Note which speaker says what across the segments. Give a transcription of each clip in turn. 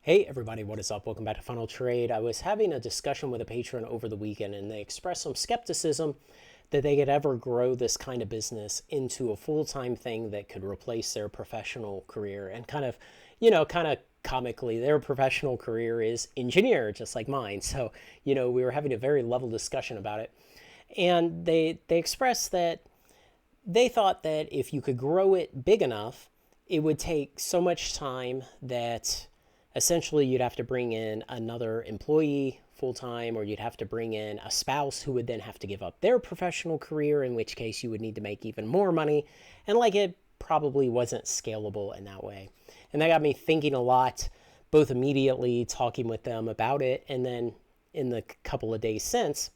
Speaker 1: Hey everybody, what is up? Welcome back to Final Trade. I was having a discussion with a patron over the weekend and they expressed some skepticism that they could ever grow this kind of business into a full-time thing that could replace their professional career. And kind of comically, their professional career is engineer, just like mine. So, we were having a very level discussion about it. And they expressed that they thought that if you could grow it big enough, it would take so much time that essentially you'd have to bring in another employee full time, or you'd have to bring in a spouse who would then have to give up their professional career, in which case you would need to make even more money. And like it probably wasn't scalable in that way. And that got me thinking a lot, both immediately talking with them about it and then in the couple of days since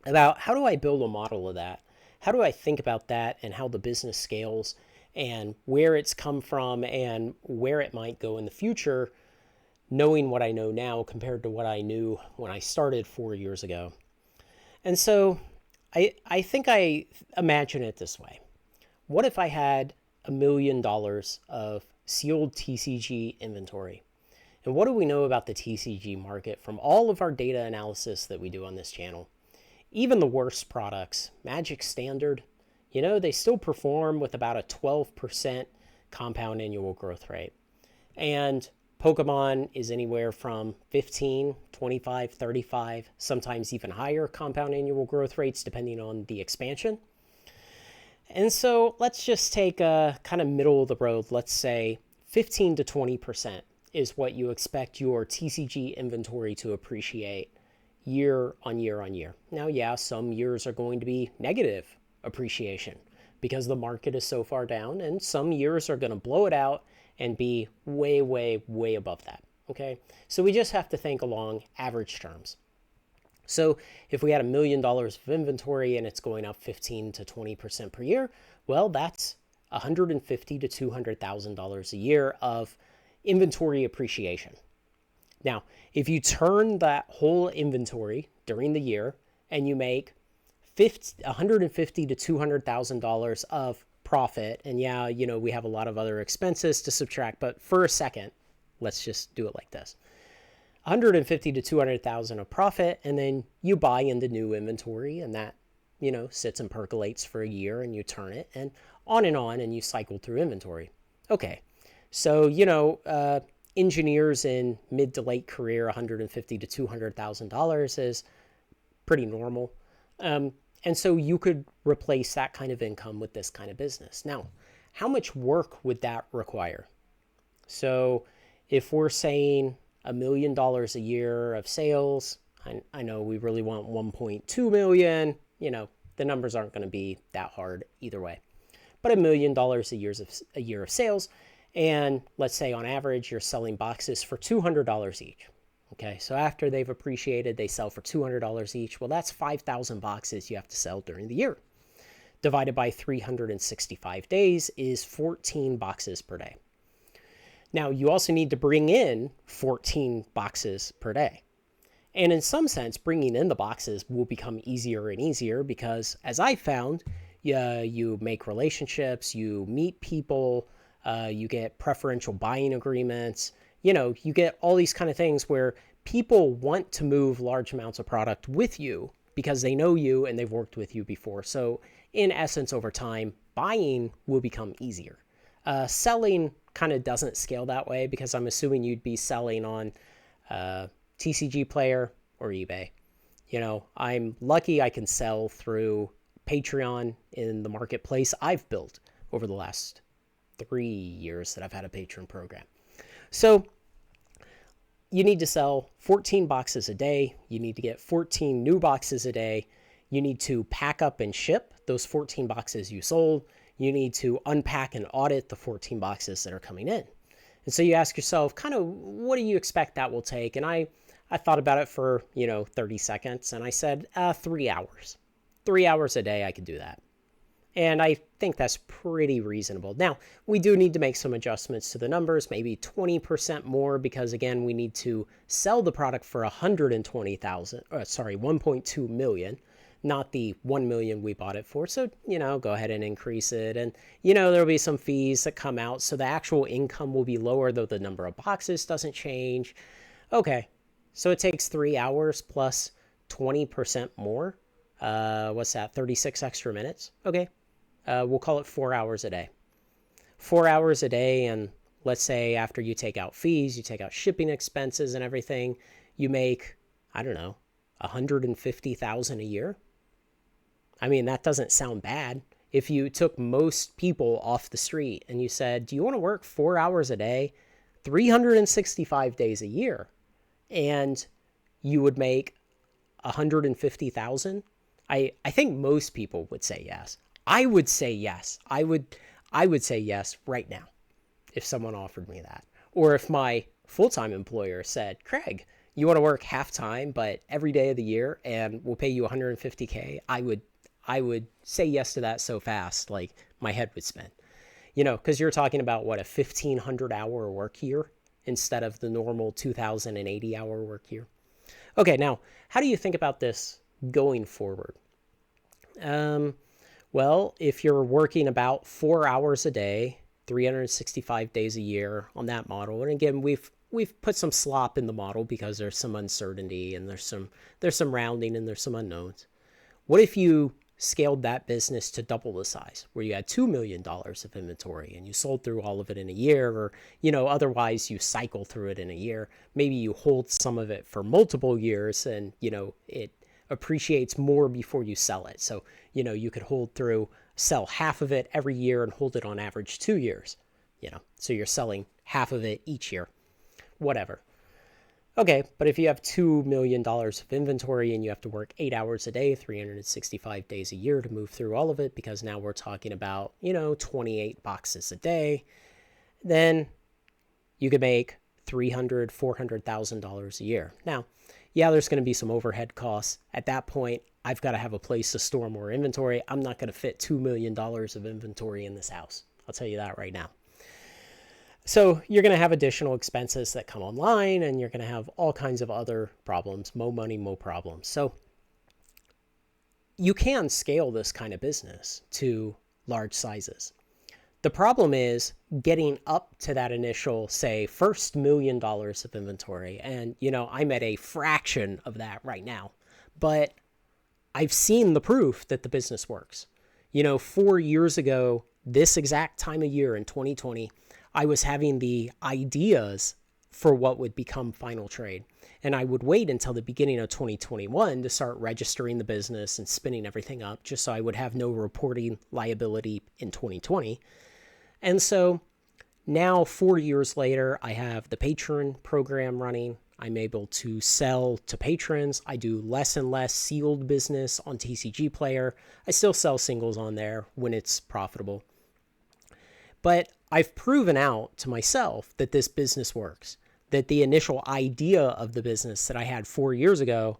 Speaker 1: about how do I build a model of that? How do I think about that and how the business scales and where it's come from and where it might go in the future, knowing what I know now compared to what I knew when I started 4 years ago. And so I think I imagine it this way. What if I had $1 million of sealed TCG inventory? And what do we know about the TCG market from all of our data analysis that we do on this channel? Even the worst products, Magic Standard, they still perform with about a 12% compound annual growth rate. And Pokemon is anywhere from 15, 25, 35, sometimes even higher compound annual growth rates depending on the expansion. And so let's just take a kind of middle of the road. Let's say 15 to 20% is what you expect your TCG inventory to appreciate year on year on year. Now, yeah, some years are going to be negative appreciation because the market is so far down, and some years are going to blow it out and be way, way, way above that. Okay, so we just have to think along average terms. So if we had $1 million of inventory and it's going up 15 to 20% per year, well, that's $150,000 to $200,000 a year of inventory appreciation. Now, if you turn that whole inventory during the year and you make $150,000 to $200,000 of profit, and yeah, we have a lot of other expenses to subtract, but for a second, let's just do it like this. 150 to 200,000 of profit, and then you buy into new inventory, and that sits and percolates for a year, and you turn it, and on, and you cycle through inventory. Okay, so engineers in mid to late career, 150 to 200,000 dollars is pretty normal. And so you could replace that kind of income with this kind of business. Now, how much work would that require? So if we're saying $1 million a year of sales, I know we really want 1.2 million, the numbers aren't going to be that hard either way. But $1 million a year of sales, and let's say on average you're selling boxes for $200 each. Okay, so after they've appreciated, they sell for $200 each. Well, that's 5,000 boxes you have to sell during the year. Divided by 365 days is 14 boxes per day. Now, you also need to bring in 14 boxes per day. And in some sense, bringing in the boxes will become easier and easier because, as I found, you make relationships, you meet people, you get preferential buying agreements. You get all these kind of things where people want to move large amounts of product with you because they know you and they've worked with you before. So in essence, over time, buying will become easier. Selling kind of doesn't scale that way because I'm assuming you'd be selling on TCG Player or eBay. I'm lucky I can sell through Patreon in the marketplace I've built over the last 3 years that I've had a Patreon program. So you need to sell 14 boxes a day. You need to get 14 new boxes a day. You need to pack up and ship those 14 boxes you sold. You need to unpack and audit the 14 boxes that are coming in. And so you ask yourself, kind of, what do you expect that will take? And I thought about it for, 30 seconds, and I said, 3 hours. 3 hours a day, I could do that. And I think that's pretty reasonable. Now, we do need to make some adjustments to the numbers, maybe 20% more, because again, we need to sell the product for 1.2 million. not the 1 million we bought it for. So, go ahead and increase it. And, there'll be some fees that come out. So the actual income will be lower, though the number of boxes doesn't change. Okay. So it takes 3 hours plus 20% more. What's that? 36 extra minutes. Okay. We'll call it 4 hours a day. 4 hours a day. And let's say after you take out fees, you take out shipping expenses and everything, you make, I don't know, 150,000 a year. I mean, that doesn't sound bad. If you took most people off the street and you said, do you want to work 4 hours a day, 365 days a year, and you would make 150,000? I think most people would say yes. I would say yes. I would say yes right now if someone offered me that. Or if my full-time employer said, Craig, you want to work half-time, but every day of the year, and we'll pay you 150K, I would say yes to that so fast, like my head would spin. Because you're talking about, what, a 1,500-hour work year instead of the normal 2,080-hour work year. Okay, now, how do you think about this going forward? Well, if you're working about 4 hours a day, 365 days a year on that model, and again, we've put some slop in the model because there's some uncertainty and there's some rounding and there's some unknowns. What if you scaled that business to double the size, where you had $2 million of inventory and you sold through all of it in a year, or, otherwise you cycle through it in a year. Maybe you hold some of it for multiple years and, it appreciates more before you sell it. So, you could sell half of it every year and hold it on average 2 years, so you're selling half of it each year, whatever. Okay, but if you have $2 million of inventory and you have to work 8 hours a day, 365 days a year to move through all of it, because now we're talking about, 28 boxes a day, then you could make $300,000, $400,000 a year. Now, yeah, there's going to be some overhead costs. At that point, I've got to have a place to store more inventory. I'm not going to fit $2 million of inventory in this house. I'll tell you that right now. So you're going to have additional expenses that come online, and you're going to have all kinds of other problems. Mo money, mo problems. So you can scale this kind of business to large sizes. The problem is getting up to that initial, say, first $1 million of inventory. And, I'm at a fraction of that right now. But I've seen the proof that the business works. 4 years ago, this exact time of year in 2020, I was having the ideas for what would become Final Trade. And I would wait until the beginning of 2021 to start registering the business and spinning everything up, just so I would have no reporting liability in 2020. And so now, 4 years later, I have the Patron program running. I'm able to sell to patrons. I do less and less sealed business on TCG Player. I still sell singles on there when it's profitable. But I've proven out to myself that this business works, that the initial idea of the business that I had 4 years ago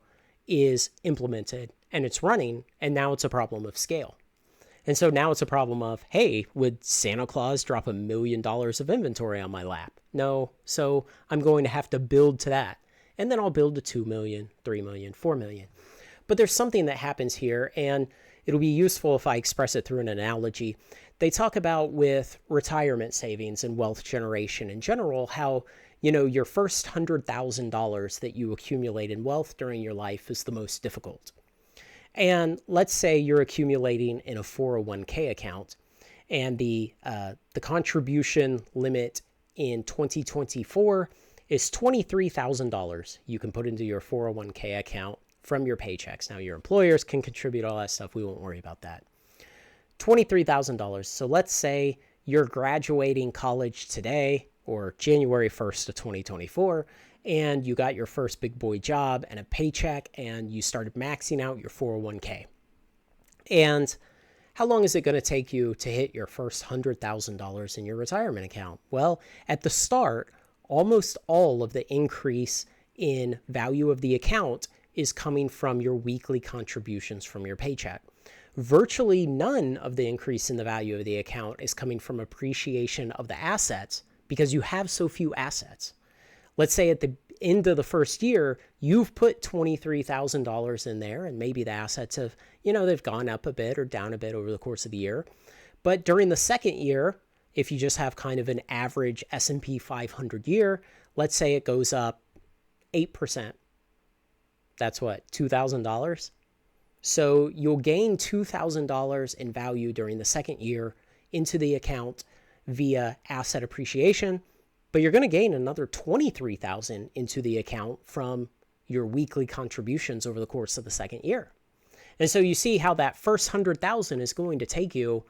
Speaker 1: is implemented and it's running, and now it's a problem of scale. And so now it's a problem of, hey, would Santa Claus drop $1 million of inventory on my lap? No, so I'm going to have to build to that. And then I'll build to 2 million, 3 million, 4 million. But there's something that happens here, and it'll be useful if I express it through an analogy. They talk about with retirement savings and wealth generation in general, how, your first $100,000 that you accumulate in wealth during your life is the most difficult. And let's say you're accumulating in a 401k account, and the contribution limit in 2024 is $23,000 you can put into your 401k account from your paychecks. Now, your employers can contribute all that stuff. We won't worry about that. $23,000. So let's say you're graduating college today, or January 1st of 2024, and you got your first big boy job and a paycheck, and you started maxing out your 401k. And how long is it going to take you to hit your first $100,000 in your retirement account? Well, at the start, almost all of the increase in value of the account is coming from your weekly contributions from your paycheck. Virtually none of the increase in the value of the account is coming from appreciation of the assets, because you have so few assets. Let's say end of the first year, you've put $23,000 in there, and maybe the assets have, they've gone up a bit or down a bit over the course of the year. But during the second year, if you just have kind of an average S&P 500 year, let's say it goes up 8%. That's what, $2,000? So you'll gain $2,000 in value during the second year into the account via asset appreciation, but you're going to gain another $23,000 into the account from your weekly contributions over the course of the second year. And so you see how that first $100,000 is going to take you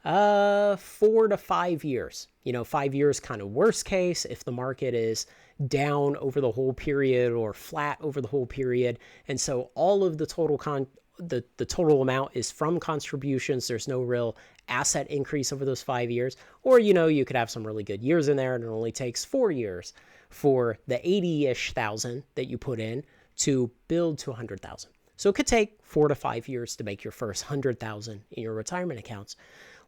Speaker 1: 4 to 5 years. 5 years kind of worst case if the market is down over the whole period or flat over the whole period. And so all of the total the total amount is from contributions. There's no real asset increase over those 5 years. Or, you could have some really good years in there and it only takes 4 years for the 80-ish thousand that you put in to build to 100,000. So it could take 4 to 5 years to make your first 100,000 in your retirement accounts.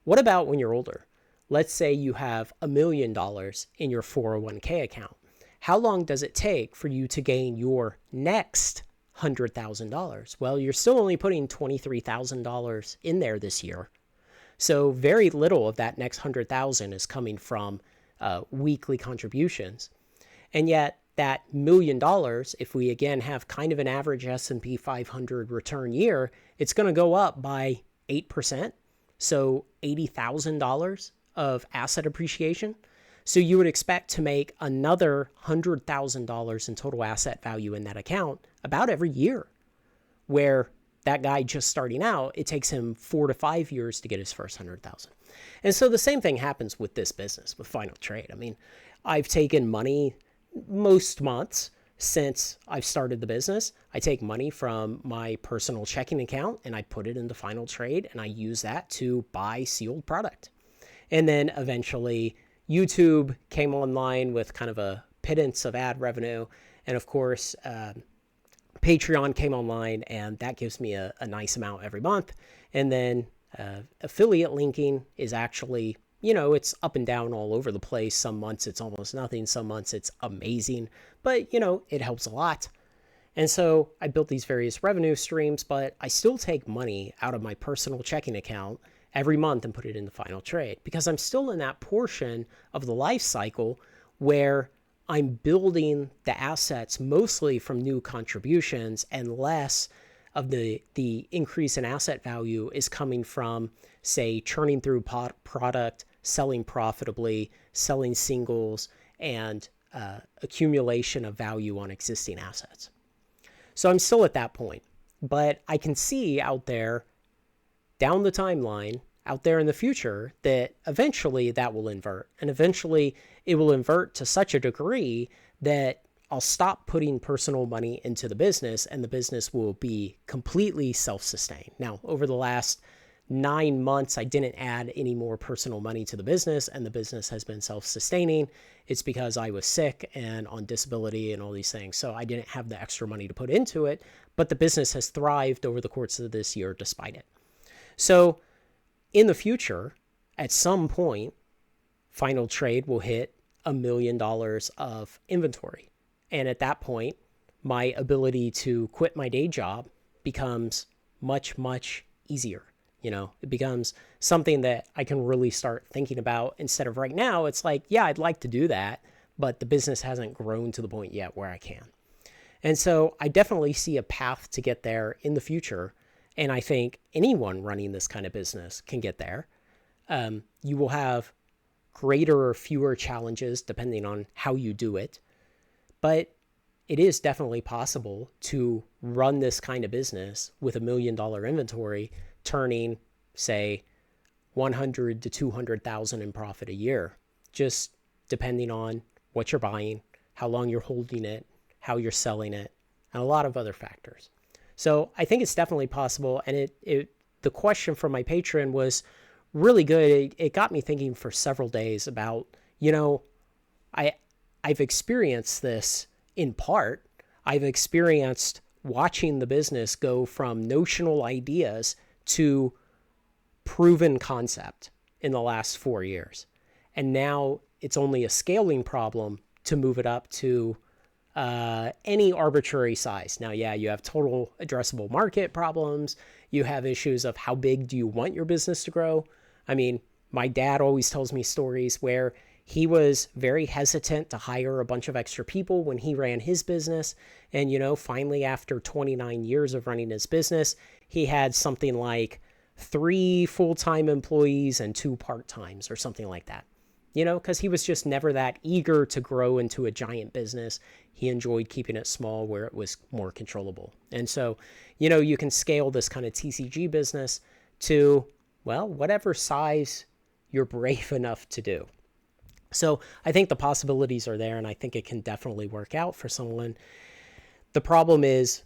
Speaker 1: What about when you're older? Let's say you have $1 million in your 401k account. How long does it take for you to gain your next $100,000? Well, you're still only putting $23,000 in there this year. So very little of that next 100,000 is coming from weekly contributions. And yet that $1 million, if we again have kind of an average S&P 500 return year, it's going to go up by 8%. So $80,000 of asset appreciation. So you would expect to make another $100,000 in total asset value in that account about every year, where that guy just starting out, it takes him 4 to 5 years to get his first 100,000. And so the same thing happens with this business, with Final Trade. I mean, I've taken money most months since I've started the business. I take money from my personal checking account and I put it into Final Trade and I use that to buy sealed product. And then eventually YouTube came online with kind of a pittance of ad revenue. And of course, Patreon came online and that gives me a nice amount every month. And then affiliate linking is actually, it's up and down all over the place. Some months it's almost nothing. Some months it's amazing, but it helps a lot. And so I built these various revenue streams, but I still take money out of my personal checking account every month and put it in the Final Trade because I'm still in that portion of the life cycle where I'm building the assets mostly from new contributions and less of the increase in asset value is coming from, say, churning through product, selling profitably, selling singles, and accumulation of value on existing assets. So I'm still at that point, but I can see out there down the timeline, out there in the future, that eventually that will invert. And eventually it will invert to such a degree that I'll stop putting personal money into the business and the business will be completely self-sustained. Now, over the last 9 months, I didn't add any more personal money to the business and the business has been self-sustaining. It's because I was sick and on disability and all these things. So I didn't have the extra money to put into it, but the business has thrived over the course of this year despite it. So in the future, at some point, Final Trade will hit $1 million of inventory. And at that point, my ability to quit my day job becomes much, much easier. It becomes something that I can really start thinking about instead of right now. It's like, yeah, I'd like to do that, but the business hasn't grown to the point yet where I can. And so I definitely see a path to get there in the future. And I think anyone running this kind of business can get there. You will have greater or fewer challenges depending on how you do it. But it is definitely possible to run this kind of business with $1 million inventory, turning, say, 100 to 200,000 in profit a year, just depending on what you're buying, how long you're holding it, how you're selling it, and a lot of other factors. So I think it's definitely possible. And the question from my patron was really good. It got me thinking for several days about, I've experienced this in part. I've experienced watching the business go from notional ideas to proven concept in the last 4 years. And now it's only a scaling problem to move it up to any arbitrary size. Now, yeah, you have total addressable market problems. You have issues of how big do you want your business to grow. I mean, my dad always tells me stories where he was very hesitant to hire a bunch of extra people when he ran his business. And, finally, after 29 years of running his business, he had something like 3 full-time employees and 2 part-times or something like that. Because he was just never that eager to grow into a giant business. He enjoyed keeping it small where it was more controllable. And so, you can scale this kind of TCG business to, well, whatever size you're brave enough to do. So I think the possibilities are there, and I think it can definitely work out for someone. The problem is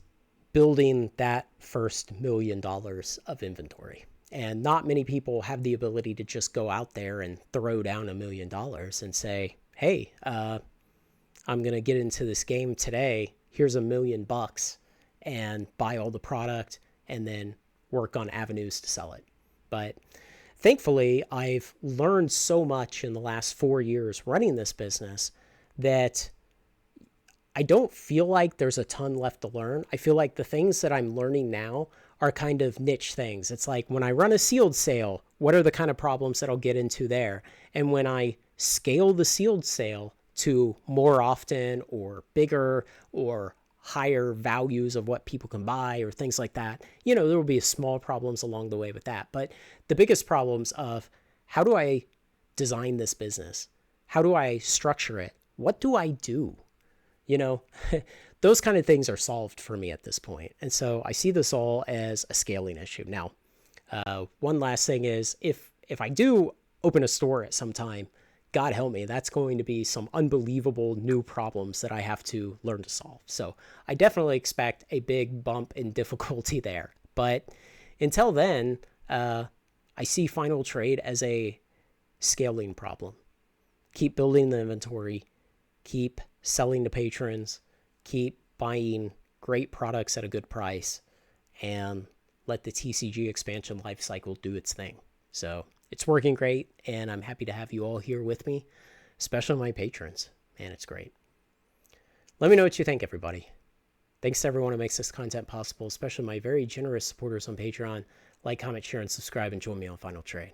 Speaker 1: building that first $1 million of inventory. And not many people have the ability to just go out there and throw down $1 million and say, hey, I'm going to get into this game today. Here's $1 million and buy all the product and then work on avenues to sell it. But thankfully, I've learned so much in the last 4 years running this business that I don't feel like there's a ton left to learn. I feel like the things that I'm learning now are kind of niche things. It's like when I run a sealed sale, what are the kind of problems that I'll get into there? And when I scale the sealed sale to more often or bigger or higher values of what people can buy or things like that, there will be small problems along the way with that. But the biggest problems of how do I design this business? How do I structure it? What do I do? Those kind of things are solved for me at this point. And so I see this all as a scaling issue. Now, one last thing is if I do open a store at some time, God help me, that's going to be some unbelievable new problems that I have to learn to solve. So I definitely expect a big bump in difficulty there. But until then, I see final trade as a scaling problem. Keep building the inventory, keep selling to patrons, keep buying great products at a good price, and let the TCG expansion life cycle do its thing. So it's working great, and I'm happy to have you all here with me, especially my patrons. Man, it's great. Let me know what you think, everybody. Thanks to everyone who makes this content possible, especially my very generous supporters on Patreon. Like, comment, share, and subscribe, and join me on Final Trade.